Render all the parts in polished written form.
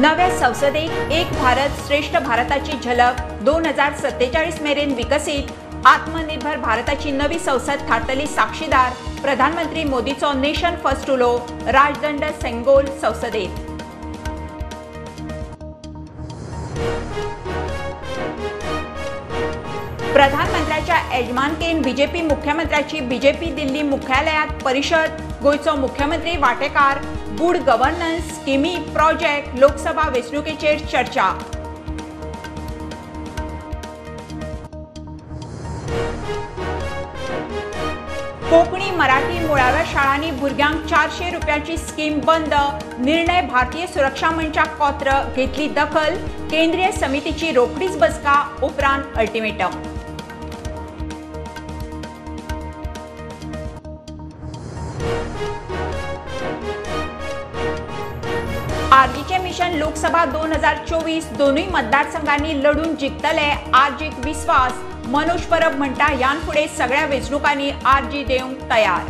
नव्या संसदेत एक भारत श्रेष्ठ भारताची झलक 2047 मेरेन विकसित आत्मनिर्भर भारताची नवी संसद थारतली साक्षीदार प्रधानमंत्री मोदीचो नेशन फर्स्ट उलो राजदंड सेंगोल संसदेत। प्रधानमंत्र्याच्या यजमानकेन बीजेपी मुख्यमंत्र्याची बीजेपी दिल्ली मुख्यालयात परिषद, गोयचो मुख्यमंत्री वांटेकार, गुड गव्हर्नन्स स्किमी प्रोजेक्ट, लोकसभा वेंचणुकेचेर चर्चा। कोंकणी मराठी मुळाव्या शाळांनी भुरग्यांक 400 रुपयाची स्कीम बंद, निर्णय भारतीय सुरक्षा मंचाक कोत्र, घेतली दखल, केंद्रीय समितीची रोखडीच बसका, उपरांत अल्टिमेटम। आरजीचे मिशन लोकसभा 2024 दोनूय मतदारसंघांनी लढून जिखतले, आरजीक विश्वास, मनोज परब म्हणटा ह्यान फुडें सगळ्या वेंचणुकांनी आरजी दिवंक तयार।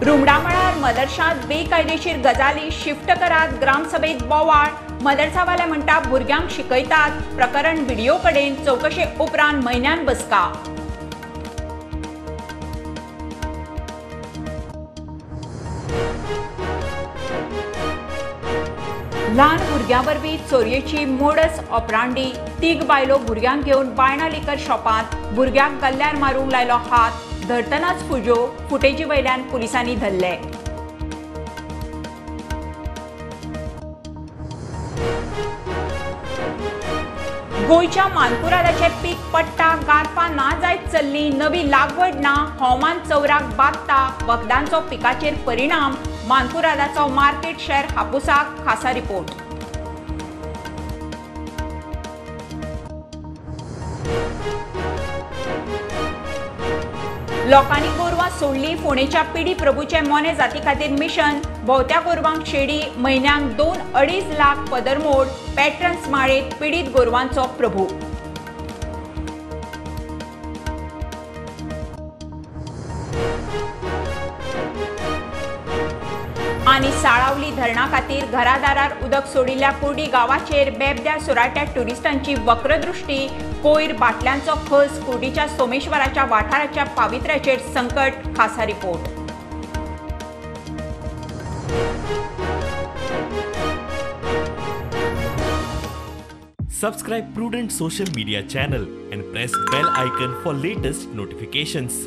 रुमडा मळार मदरशांत बेकायदेशीर गजाली शिफ्ट करात, ग्रामसभेत बोवाळ, मदरसावाले म्हणटा भुरग्यांक शिकयतात, प्रकरण व्हिडिओ कडेन, चौकशे उपरांत म्हयन्यान बसका। ल्हान भुरग्यां वरवीं चोरयेची मोडस ऑपरांडी, तीग बायलो भुरग्यांक घेवन बायणा लिकर शॉपांत, भुरग्याक गल्ल्यार मारूंक लायलो हात, धरतनाच फुजो, फुटेजी वयल्यान पुलिसांनी धरले। गोयच्या मानकुरादाचे पीक पडटा, गारपा ना जायत चल्ली, नवी लागवड ना, हवामान चौराक बादता, वखदांचो पिकाचेर परिणाम, मानकुरादाचो मार्केट शेअर हापूसाक, खासा रिपोर्ट। लोकांनी गोरवां सोडली, फोंडेच्या पिडी प्रभूचे मोने जाती खातीर मिशन, भोवत्या गोरवांक शेडी, म्हयन्याक 2-2.5 लाख पदरमोड, पॅट्रन्स माळेत पिडीत गोरवांचो प्रभू। आनी साळावली धरणा खातीर घरादारार उदक सोडिल्ल्या कुर्डी गांवाचेर बेबद्या सुराट्या ट्युरिस्टांची वक्रदृष्टी, कोयर बाटल्यांचो खस, कुर्डीच्या सोमेश्वराच्या वाठाराच्या पावित्र्याचेर संकट, खासा report. Subscribe Prudent social media channel and press bell icon for latest notifications.